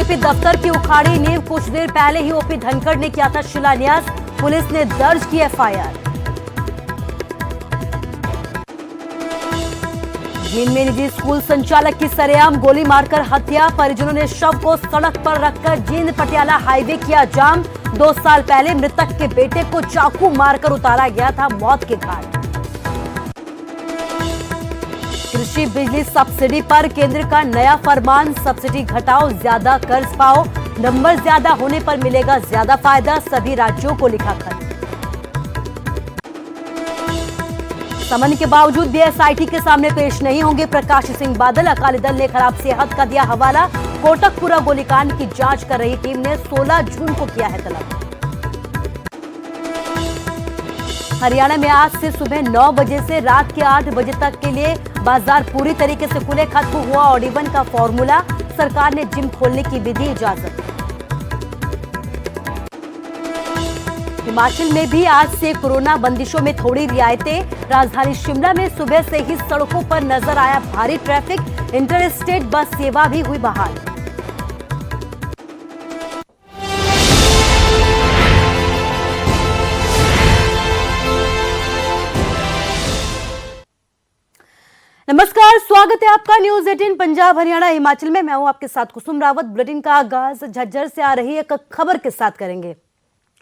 BJP दफ्तर की उखाड़ी नींव, कुछ देर पहले ही ओपी धनखड़ ने किया था शिलान्यास, पुलिस ने दर्ज की एफआईआर। जींद में निजी स्कूल संचालक की सरेआम गोली मारकर हत्या, परिजनों ने शव को सड़क पर रखकर जींद पटियाला हाईवे किया जाम। 2 साल पहले मृतक के बेटे को चाकू मारकर उतारा गया था मौत के घाट। कृषि बिजली सब्सिडी पर केंद्र का नया फरमान, सब्सिडी घटाओ ज्यादा कर्ज पाओ, नंबर ज्यादा होने पर मिलेगा ज्यादा फायदा, सभी राज्यों को लिखा खत। समन के बावजूद भी एसआईटी के सामने पेश नहीं होंगे प्रकाश सिंह बादल, अकाली दल ने खराब सेहत का दिया हवाला। कोटकपुरा गोलीकांड की जांच कर रही टीम ने 16 जून को किया है तलब। हरियाणा में आज से सुबह 9 बजे से रात के 8 बजे तक के लिए बाजार पूरी तरीके से खुले, खत्म हुआ ऑड-इवन का फॉर्मूला, सरकार ने जिम खोलने की भी दी इजाजत। हिमाचल में भी आज से कोरोना बंदिशों में थोड़ी रियायतें, राजधानी शिमला में सुबह से ही सड़कों पर नजर आया भारी ट्रैफिक, इंटर स्टेट बस सेवा भी हुई बहाल। नमस्कार, स्वागत है आपका न्यूज 18 पंजाब हरियाणा हिमाचल में। मैं हूं आपके साथ कुसुम रावत। बुलेटिन का आगाज झज्जर से आ रही एक खबर के साथ करेंगे।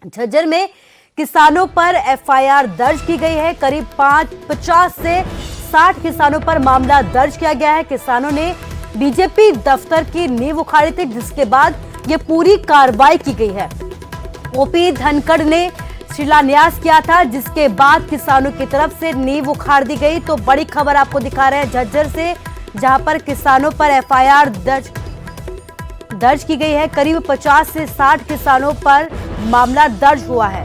झज्जर में किसानों पर एफआईआर दर्ज की गई है। करीब 50 से 60 किसानों पर मामला दर्ज किया गया है। किसानों ने बीजेपी दफ्तर की नींव उखाड़ी थी, जिसके बाद ये पूरी कार्रवाई की गई है। ओपी धनखड़ ने शिलान्यास किया था, जिसके बाद किसानों की तरफ से नींव उखाड़ दी गई। तो बड़ी खबर आपको दिखा रहे हैं झज्जर से, जहां पर किसानों पर एफआईआर दर्ज की गई है। करीब 50 से 60 किसानों पर मामला दर्ज हुआ है।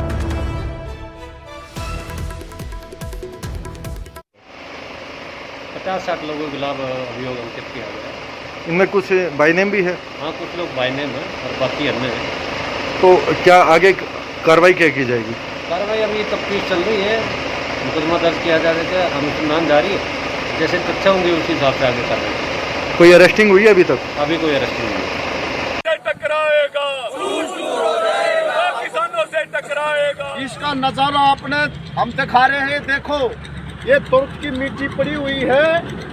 50-60 लोगों के खिलाफ अभियोग अंकित किया गया है। इनमें कुछ बाई नेम भी है? हाँ, कुछ लोग बाई नेम है और बाकी अन्य है। तो क्या आगे कार्रवाई क्या की जाएगी? कार्रवाई अभी तफ्तीश चल रही है, मुकदमा दर्ज किया जा रहा है, अनुसंधान जारी है। जैसे तथ्य होंगे उसी हिसाब से आगे कार्रवाई। कोई अरेस्टिंग हुई है अभी तक? अभी कोई अरेस्टिंग नहीं है। टकराएगा, किसानों से टकराएगा। इसका नजारा आपने हम दिखा रहे हैं। देखो, ये तुर्क की मिट्टी पड़ी हुई है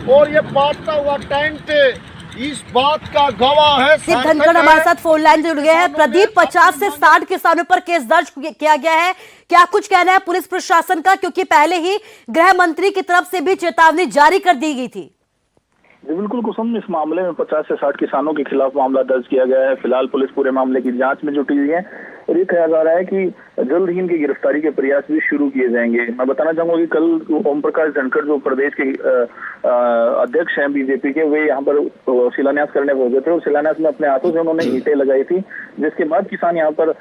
और ये बांटता हुआ टेंट इस बात का गवाह है। धनखड़ हमारे साथ फोन लाइन जुड़ गए हैं। प्रदीप, 50 से 60 किसानों पर केस दर्ज किया गया है, क्या कुछ कहना है पुलिस प्रशासन का, क्योंकि पहले ही गृह मंत्री की तरफ से भी चेतावनी जारी कर दी गई थी? जी बिल्कुल कुसुम, इस मामले में 50 से 60 किसानों के खिलाफ मामला दर्ज किया गया है। फिलहाल पुलिस पूरे मामले की जांच में जुटी हुई है और ये कहा जा रहा है कि जल्द ही इनकी गिरफ्तारी के प्रयास भी शुरू किए जाएंगे। मैं बताना चाहूंगा कि कल ओम प्रकाश धनखड़ जो प्रदेश के अध्यक्ष हैं बीजेपी के, वे यहाँ पर शिलान्यास करने पहुंचे थे और शिलान्यास में अपने हाथों से उन्होंने ईंटें लगाई थी, जिसके बाद किसान यहाँ पर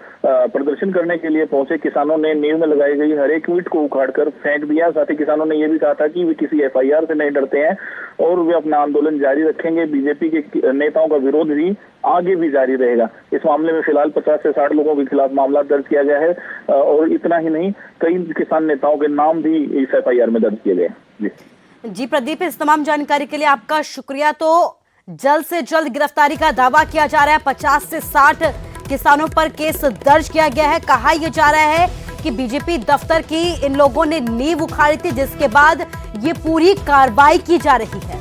प्रदर्शन करने के लिए पहुंचे। किसानों ने नींव में लगाई गई हर एक ईंट को उखाड़ कर फेंक दिया। साथ ही किसानों ने यह भी कहा था कि वे किसी एफआईआर से नहीं डरते हैं और वे अपना आंदोलन जारी रखेंगे। बीजेपी के नेताओं का विरोध भी आगे भी जारी रहेगा। इस मामले में फिलहाल 50 से 60 लोगों के खिलाफ मामला दर्ज किया गया है और इतना ही नहीं, कई किसान नेताओं के नाम भी इस एफआईआर में दर्ज किए गए। जी प्रदीप, इस तमाम जानकारी के लिए आपका शुक्रिया। तो जल्द से जल्द गिरफ्तारी का दावा किया जा रहा है। 50 से 60 किसानों पर केस दर्ज किया गया है। कहा यह जा रहा है कि बीजेपी दफ्तर की इन लोगों ने नींव उखाड़ी थी, जिसके बाद ये पूरी कार्रवाई की जा रही है।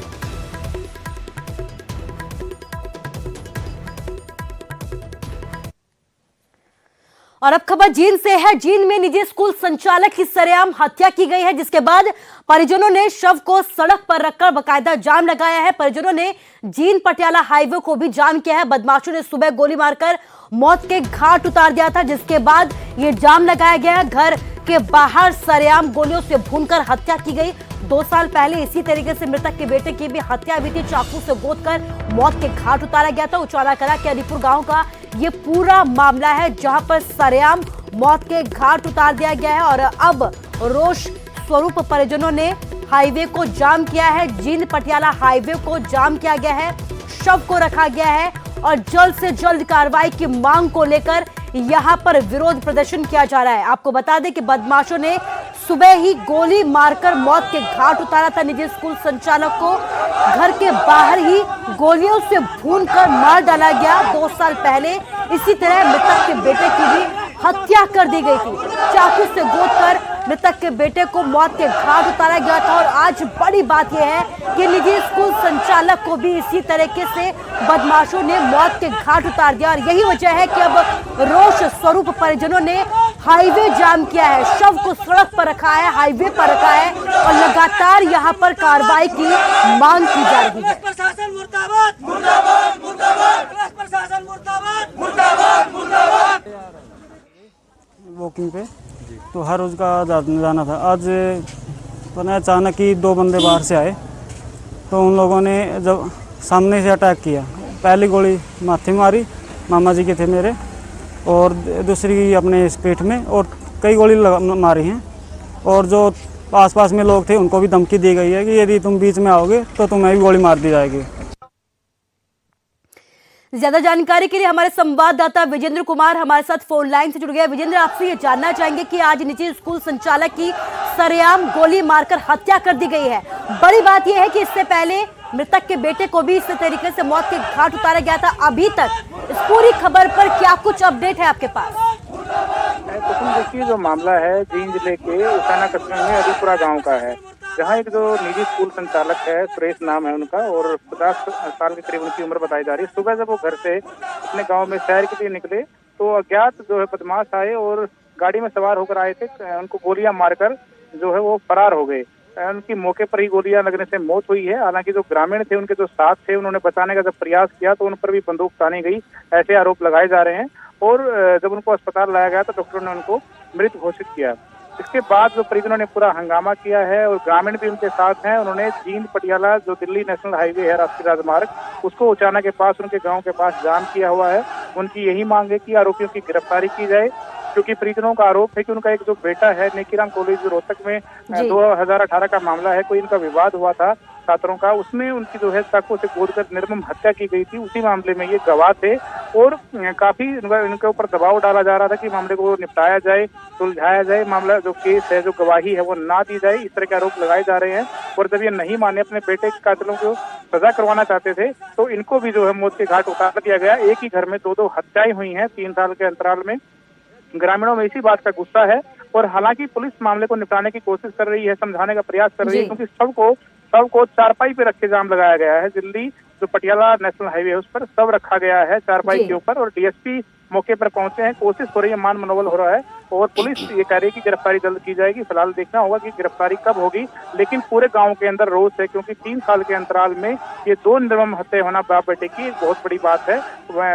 और अब खबर जींद से है। जींद में निजी स्कूल संचालक की सरेआम हत्या की गई है, जिसके बाद परिजनों ने शव को सड़क पर रखकर बकायदा जाम लगाया है। परिजनों ने जींद पटियाला हाईवे को भी जाम किया है। बदमाशों ने सुबह गोली मारकर मौत के घाट उतार दिया था, जिसके बाद ये जाम लगाया गया। घर के बाहर सरेआम गोलियों से भूनकर हत्या की गई। 2 साल पहले इसी तरीके से मृतक के बेटे की भी हत्या हुई थी, चाकू से गोदकर मौत के घाट उतारा गया था। उचाला कला के अलीपुर गांव का ये पूरा मामला है, जहां पर सरेआम मौत के घाट उतार दिया गया है। और अब रोष स्वरूप परिजनों ने हाईवे को जाम किया है। जींद पटियाला हाईवे को जाम किया गया है, शव को रखा गया है और जल्द से जल्द कार्रवाई की मांग को लेकर यहां पर विरोध प्रदर्शन किया जा रहा है। आपको बता दें कि बदमाशों ने सुबह ही गोली मारकर मौत के घाट उतारा था निजी स्कूल संचालक को। घर के बाहर ही गोलियों से भूनकर मार डाला गया। 2 साल पहले इसी तरह मृतक के बेटे की भी हत्या कर दी गई थी। चाकू से गोदकर मृतक के बेटे को मौत के घाट उतारा गया था। और आज बड़ी बात यह है कि निजी स्कूल संचालक को भी इसी तरीके से बदमाशों ने मौत के घाट उतार दिया। और यही वजह है कि अब रोष स्वरूप परिजनों ने हाईवे जाम किया है, शव को सड़क पर रखा है, हाईवे पर रखा है और लगातार यहाँ पर कार्रवाई की मांग की जा रही है। प्रशासन मुर्दाबाद, मुर्दाबाद, मुर्दाबाद, प्रशासन मुर्दाबाद, मुर्दाबाद, मुर्दाबाद। वॉकिंग पे तो हर रोज का जाना था। आज पता अचानक ही 2 बंदे बाहर से आए तो उन लोगों ने जब सामने से अटैक किया, पहली गोली माथे मारी, मामा जी के थे मेरे, और दूसरी अपने इस पेट में, और कई गोली मारी हैं। और जो आसपास में लोग थे उनको भी धमकी दी गई है कि यदि तुम बीच में आओगे तो तुम्हें भी गोली मार दी जाएगी। ज्यादा जानकारी के लिए हमारे संवाददाता विजेंद्र कुमार हमारे साथ फोन लाइन से जुड़ गए। विजेंद्र, आपसे ये जानना चाहेंगे कि आज निजी स्कूल संचालक की सरेआम गोली मारकर हत्या कर दी गई है। बड़ी बात यह है कि इससे पहले मृतक के बेटे को भी इसी तरीके से मौत के घाट उतारा गया था। अभी तक इस पूरी खबर पर क्या कुछ अपडेट है आपके पास? तो तुम देखिए, जो मामला है जींद जिले के उसाना कस्बे में अलीपुरा गांव का है, जहां एक जो निजी स्कूल संचालक है, सुरेश नाम है उनका, और 50 साल के करीब उनकी उम्र बताई जा रही है। सुबह जब वो घर से अपने गांव में सैर के लिए निकले तो अज्ञात जो है बदमाश आए और गाड़ी में सवार होकर आए थे, उनको गोलियां मारकर जो है वो फरार हो गए। उनकी मौके पर ही गोलियां लगने से मौत हुई है। हालांकि जो ग्रामीण थे उनके जो साथ थे, उन्होंने बचाने का जब प्रयास किया तो उन पर भी बंदूक तानी गई, ऐसे आरोप लगाए जा रहे हैं। और जब उनको अस्पताल लाया गया तो डॉक्टरों ने उनको मृत घोषित किया। इसके बाद जो परिजनों ने पूरा हंगामा किया है और ग्रामीण भी उनके साथ हैं। उन्होंने जींद पटियाला जो दिल्ली नेशनल हाईवे है, राष्ट्रीय राजमार्ग, उसको उचाना के पास, उनके गांव के पास जाम किया हुआ है। उनकी यही मांग है कि आरोपियों की गिरफ्तारी की जाए, क्योंकि परिजनों का आरोप है कि उनका एक जो बेटा है नेकीराम कॉलेज रोहतक में 2018 का मामला है, कोई इनका विवाद हुआ था छात्रों का, उसमें उनकी जो है चाकू से गोदकर निर्मम हत्या की गई थी। उसी मामले में ये गवाह थे और काफी इनके ऊपर दबाव डाला जा रहा था कि मामले को निपटाया जाए, सुलझाया जाए, मामला जो केस है, जो गवाही है वो ना दी जाए, इस तरह के आरोप लगाए जा रहे हैं। और जब ये नहीं माने, अपने बेटे के कातिलों को सजा करवाना चाहते थे, तो इनको भी जो है मौत के घाट उतार दिया गया। एक ही घर में 2-2 हत्याएं हुई हैं 3 साल के अंतराल में। ग्रामीणों में इसी बात का गुस्सा है और हालांकि पुलिस मामले को निपटाने की कोशिश कर रही है, समझाने का प्रयास कर रही है, क्योंकि शव को चारपाई पे रखे जाम लगाया गया है। दिल्ली जो पटियाला नेशनल हाईवे है उस पर शव रखा गया है चारपाई के ऊपर, और डीएसपी मौके पर पहुंचे हैं। कोशिश हो रही है, मान मनोबल हो रहा है और पुलिस ये कह रही है कि गिरफ्तारी जल्द की जाएगी। फिलहाल देखना होगा कि गिरफ्तारी कब होगी, लेकिन पूरे गांव के अंदर रोष है, क्योंकि 3 साल के अंतराल में ये 2 निर्मम हत्या होना बाप बेटे की एक बहुत बड़ी बात है।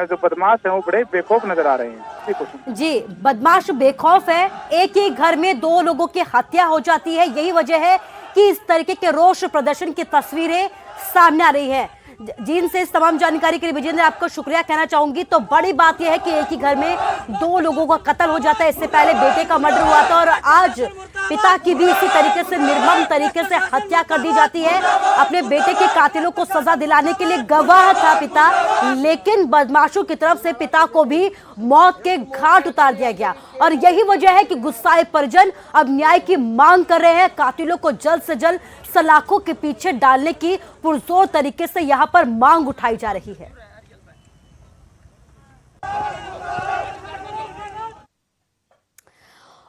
जो बदमाश है वो बड़े बेखौफ नजर आ रहे हैं। जी, बदमाश बेखौफ है। एक ही घर में 2 लोगों की हत्या हो जाती है। यही वजह है कि इस तरीके के रोष प्रदर्शन की तस्वीरें सामने आ रही है। जींद से इस तमाम जानकारी के लिए विजेंद्र आपको शुक्रिया कहना चाहूंगी। तो बड़ी बात यह है कि एक ही घर में 2 लोगों का कत्ल हो जाता है। इससे पहले बेटे का मर्डर हुआ था और आज पिता की भी इसी तरीके से निर्मम तरीके से हत्या कर दी जाती है। अपने बेटे के कातिलों को सजा दिलाने के लिए गवाह था पिता, लेकिन बदमाशों की तरफ से पिता को भी मौत के घाट उतार दिया गया। और यही वजह है कि गुस्साए परिजन अब न्याय की मांग कर रहे हैं। कातिलों को जल्द से जल्द सलाखों के पीछे डालने की पुरजोर तरीके से यहां पर मांग उठाई जा रही है।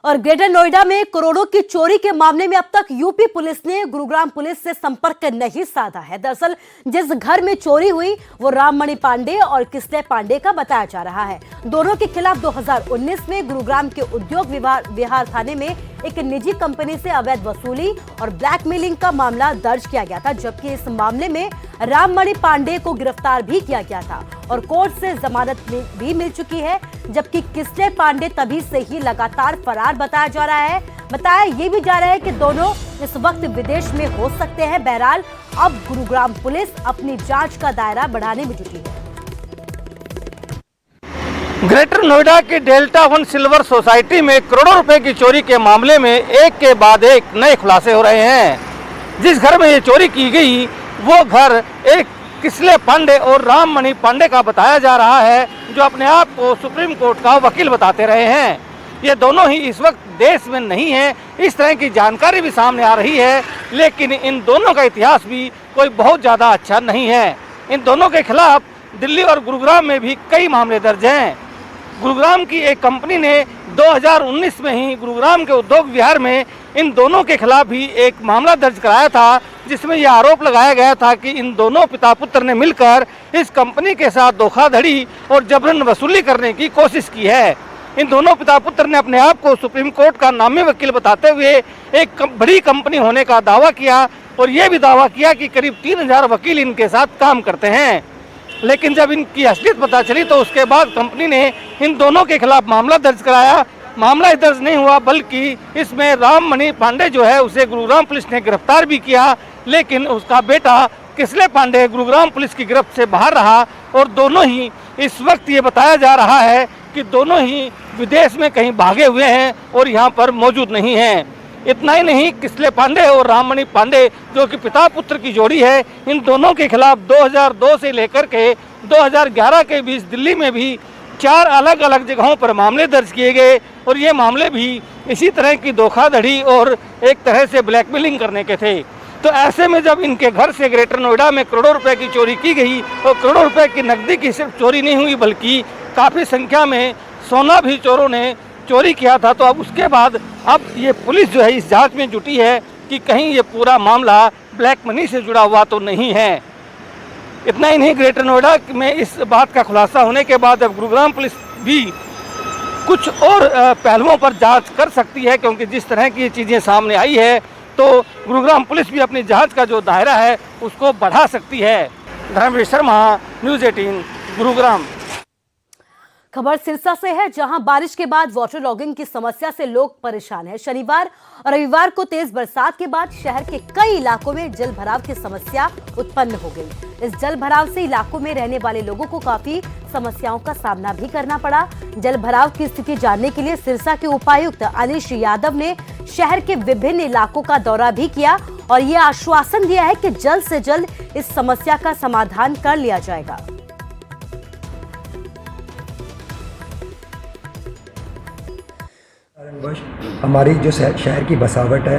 और ग्रेटर नोएडा में करोड़ों की चोरी के मामले में अब तक यूपी पुलिस ने गुरुग्राम पुलिस से संपर्क नहीं साधा है। दरअसल जिस घर में चोरी हुई वो राममणि पांडे और किसले पांडे का बताया जा रहा है। दोनों के खिलाफ 2019 में गुरुग्राम के उद्योग विहार थाने में एक निजी कंपनी से अवैध वसूली और ब्लैकमेलिंग का मामला दर्ज किया गया था, जबकि इस मामले में राममणि पांडे को गिरफ्तार भी किया गया था और कोर्ट से जमानत भी मिल चुकी है। जबकि किसले पांडे तभी से ही लगातार फरार बताया जा रहा है। बताया ये भी जा रहा है कि दोनों इस वक्त विदेश में हो सकते हैं। बहरहाल अब गुरुग्राम पुलिस अपनी जांच का दायरा बढ़ाने में जुटी है। ग्रेटर नोएडा के डेल्टा 1 सिल्वर सोसाइटी में करोड़ों रुपए की चोरी के मामले में एक के बाद एक नए खुलासे हो रहे हैं। जिस घर में ये चोरी की गई वो घर एक किसले पांडे और राममणि पांडे का बताया जा रहा है, जो अपने आप को सुप्रीम कोर्ट का वकील बताते रहे हैं। ये दोनों ही इस वक्त देश में नहीं है, इस तरह की जानकारी भी सामने आ रही है। लेकिन इन दोनों का इतिहास भी कोई बहुत ज़्यादा अच्छा नहीं है। इन दोनों के खिलाफ दिल्ली और गुरुग्राम में भी कई मामले दर्ज हैं। गुरुग्राम की एक कंपनी ने 2019 में ही गुरुग्राम के उद्योग विहार में इन दोनों के खिलाफ भी एक मामला दर्ज कराया था, जिसमें यह आरोप लगाया गया था कि इन दोनों पिता पुत्र ने मिलकर इस कंपनी के साथ धोखाधड़ी और जबरन वसूली करने की कोशिश की है। इन दोनों पिता पुत्र ने अपने आप को सुप्रीम कोर्ट का नामी वकील बताते हुए एक बड़ी कंपनी होने का दावा किया और ये भी दावा किया कि करीब 3000 वकील इनके साथ काम करते हैं। लेकिन जब इनकी असलियत पता चली तो उसके बाद कंपनी ने इन दोनों के खिलाफ मामला दर्ज कराया। मामला दर्ज नहीं हुआ, बल्कि इसमें राममणि पांडे जो है उसे गुरुग्राम पुलिस ने गिरफ्तार भी किया, लेकिन उसका बेटा किसले पांडे गुरुग्राम पुलिस की गिरफ्त से बाहर रहा और दोनों ही इस वक्त ये बताया जा रहा है कि दोनों ही विदेश में कहीं भागे हुए हैं और यहाँ पर मौजूद नहीं हैं। इतना ही नहीं, किसले पांडे और राममणि पांडे जो कि पिता पुत्र की जोड़ी है, इन दोनों के खिलाफ 2002 से लेकर के 2011 के बीच दिल्ली में भी 4 अलग अलग जगहों पर मामले दर्ज किए गए और ये मामले भी इसी तरह की धोखाधड़ी और एक तरह से ब्लैकमेलिंग करने के थे। तो ऐसे में जब इनके घर से ग्रेटर नोएडा में करोड़ों रुपए की चोरी की गई और करोड़ों रुपए की नकदी की सिर्फ चोरी नहीं हुई बल्कि काफ़ी संख्या में सोना भी चोरों ने चोरी किया था, तो अब उसके बाद अब ये पुलिस जो है इस जांच में जुटी है कि कहीं ये पूरा मामला ब्लैक मनी से जुड़ा हुआ तो नहीं है। इतना ही नहीं, ग्रेटर नोएडा में इस बात का खुलासा होने के बाद अब गुरुग्राम पुलिस भी कुछ और पहलुओं पर जांच कर सकती है, क्योंकि जिस तरह की चीज़ें सामने आई है तो गुरुग्राम पुलिस भी अपनी जांच का जो दायरा है उसको बढ़ा सकती है। धर्मवीर शर्मा, न्यूज़ 18 गुरुग्राम। खबर सिरसा से है, जहां बारिश के बाद वाटर लॉगिंग की समस्या से लोग परेशान हैं। शनिवार और रविवार को तेज बरसात के बाद शहर के कई इलाकों में जल भराव की समस्या उत्पन्न हो गई। इस जल भराव से इलाकों में रहने वाले लोगों को काफी समस्याओं का सामना भी करना पड़ा। जल भराव की स्थिति जानने के लिए सिरसा के उपायुक्त अनिश यादव ने शहर के विभिन्न इलाकों का दौरा भी किया और ये आश्वासन दिया है कि जल्द से जल्द इस समस्या का समाधान कर लिया जाएगा। हमारी जो शहर की बसावट है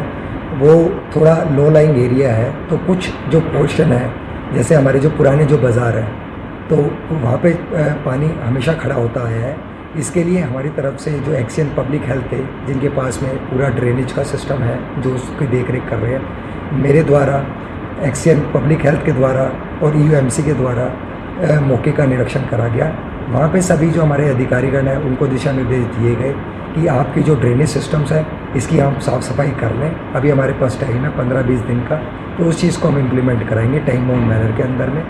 वो थोड़ा लो लाइंग एरिया है, तो कुछ जो पोर्शन है जैसे हमारे जो पुराने जो बाज़ार हैं तो वहाँ पे पानी हमेशा खड़ा होता आया है। इसके लिए हमारी तरफ से जो एक्शन पब्लिक हेल्थ है जिनके पास में पूरा ड्रेनेज का सिस्टम है जो उसकी देख रेख कर रहे हैं, मेरे द्वारा एक्शन पब्लिक हेल्थ के द्वारा और EUMC के द्वारा मौके का निरीक्षण करा गया। वहाँ पे सभी जो हमारे अधिकारीगण हैं उनको दिशा निर्देश दिए गए कि आपकी जो ड्रेनेज सिस्टम्स है इसकी हम साफ़ सफाई कर लें। अभी हमारे पास टाइम है 15-20 दिन का, तो उस चीज़ को हम इम्प्लीमेंट कराएंगे टाइम बाउंड मैनर के अंदर में।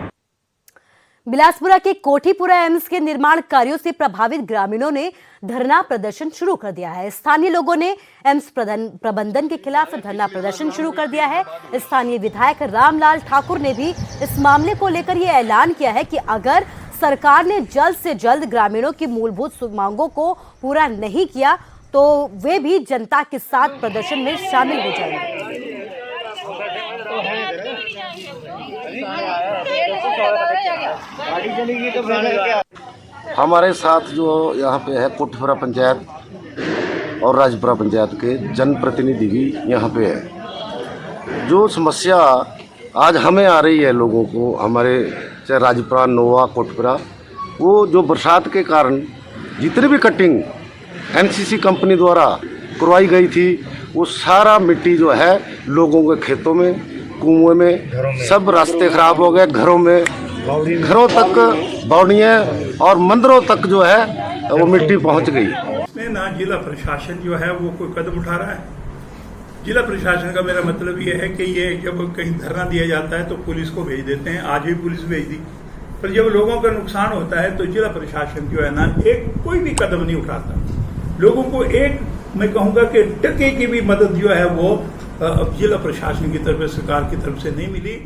बिलासपुरा के कोठीपुरा एम्स के निर्माण कार्यों से प्रभावित ग्रामीणों ने धरना प्रदर्शन शुरू कर दिया है। स्थानीय लोगों ने एम्स प्रबंधन के खिलाफ धरना प्रदर्शन शुरू कर दिया है। स्थानीय विधायक रामलाल ठाकुर ने भी इस मामले को लेकर यह ऐलान किया है कि अगर सरकार ने जल्द से जल्द ग्रामीणों की मूलभूत मांगों को पूरा नहीं किया तो वे भी जनता के साथ प्रदर्शन में शामिल हो जाएंगे। हमारे साथ जो यहाँ पे है कोठीपुरा पंचायत और राजपुरा पंचायत के जनप्रतिनिधि भी यहाँ पे है। जो समस्या आज हमें आ रही है लोगों को, हमारे चाहे राजपुरा, नोवा, कोठीपुरा, वो जो बरसात के कारण जितनी भी कटिंग NCC कंपनी द्वारा करवाई गई थी वो सारा मिट्टी जो है लोगों के खेतों में, कुएं में, सब रास्ते खराब हो गए। घरों तक, बावड़ियाँ और मंदिरों तक जो है वो मिट्टी पहुंच गई। इसमें ना जिला प्रशासन जो है वो कोई कदम उठा रहा है। जिला प्रशासन का मेरा मतलब ये है कि ये जब कहीं धरना दिया जाता है तो पुलिस को भेज देते हैं। आज भी पुलिस भेज दी, पर जब लोगों का नुकसान होता है तो जिला प्रशासन जो है ना एक कोई भी कदम नहीं उठाता। लोगों को एक मैं कहूँगा कि टके की भी मदद जो है वो जिला प्रशासन की तरफ, सरकार की तरफ से नहीं मिली।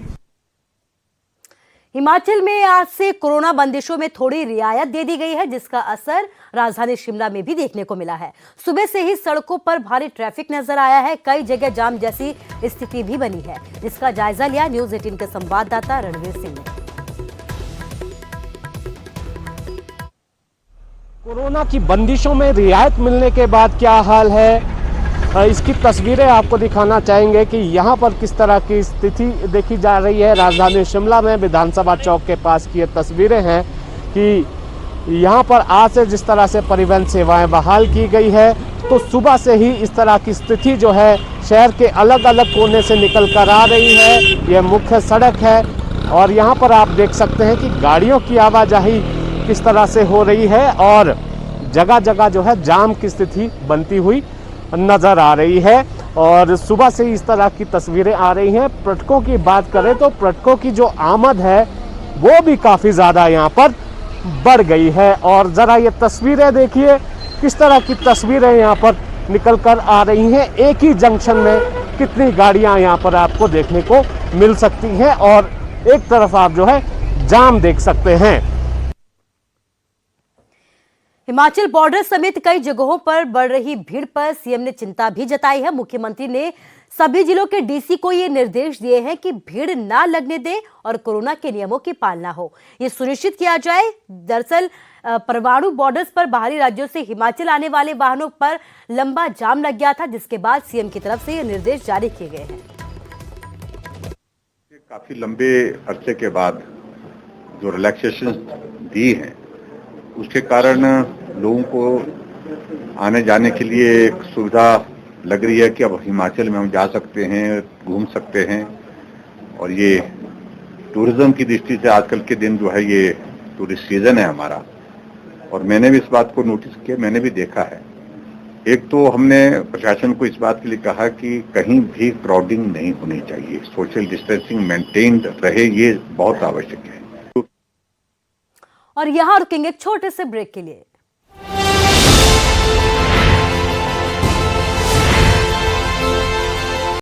हिमाचल में आज से कोरोना बंदिशों में थोड़ी रियायत दे दी गई है, जिसका असर राजधानी शिमला में भी देखने को मिला है। सुबह से ही सड़कों पर भारी ट्रैफिक नजर आया है, कई जगह जाम जैसी स्थिति भी बनी है, जिसका जायजा लिया न्यूज़ 18 के संवाददाता रणवीर सिंह ने। कोरोना की बंदिशों में रियायत मिलने के बाद क्या हाल है, इसकी तस्वीरें आपको दिखाना चाहेंगे कि यहाँ पर किस तरह की स्थिति देखी जा रही है। राजधानी शिमला में विधानसभा चौक के पास की ये तस्वीरें हैं कि यहाँ पर आज से जिस तरह से परिवहन सेवाएं बहाल की गई है, तो सुबह से ही इस तरह की स्थिति जो है शहर के अलग अलग कोने से निकल कर आ रही है। यह मुख्य सड़क है और यहाँ पर आप देख सकते हैं कि गाड़ियों की आवाजाही किस तरह से हो रही है और जगह जगह जो है जाम की स्थिति बनती हुई नज़र आ रही है। और सुबह से इस तरह की तस्वीरें आ रही हैं। पर्यटकों की बात करें तो पर्यटकों की जो आमद है वो भी काफ़ी ज़्यादा यहाँ पर बढ़ गई है। और ज़रा ये तस्वीरें देखिए किस तरह की तस्वीरें यहाँ पर निकल कर आ रही हैं। एक ही जंक्शन में कितनी गाड़ियाँ यहाँ पर आपको देखने को मिल सकती हैं और एक तरफ आप जो है जाम देख सकते हैं। हिमाचल बॉर्डर समेत कई जगहों पर बढ़ रही भीड़ पर सीएम ने चिंता भी जताई है। मुख्यमंत्री ने सभी जिलों के डीसी को ये निर्देश दिए हैं कि भीड़ ना लगने दें और कोरोना के नियमों की पालना हो, ये सुनिश्चित किया जाए। दरअसल परवाणु बॉर्डर्स पर बाहरी राज्यों से हिमाचल आने वाले वाहनों पर लंबा जाम लग गया था, जिसके बाद सीएम की तरफ से ये निर्देश जारी किए गए हैं। काफी लंबे अरसे के बाद जो रिलैक्सेशन दी है उसके कारण लोगों को आने जाने के लिए एक सुविधा लग रही है कि अब हिमाचल में हम जा सकते हैं, घूम सकते हैं। और ये टूरिज्म की दृष्टि से आजकल के दिन जो है ये टूरिस्ट सीजन है हमारा। और मैंने भी इस बात को नोटिस किया, मैंने भी देखा है। एक तो हमने प्रशासन को इस बात के लिए कहा कि कहीं भी क्राउडिंग नहीं होनी चाहिए, सोशल डिस्टेंसिंग मेंटेन्ड रहे, ये बहुत आवश्यक है। और यहाँ रुकेंगे एक छोटे से ब्रेक के लिए।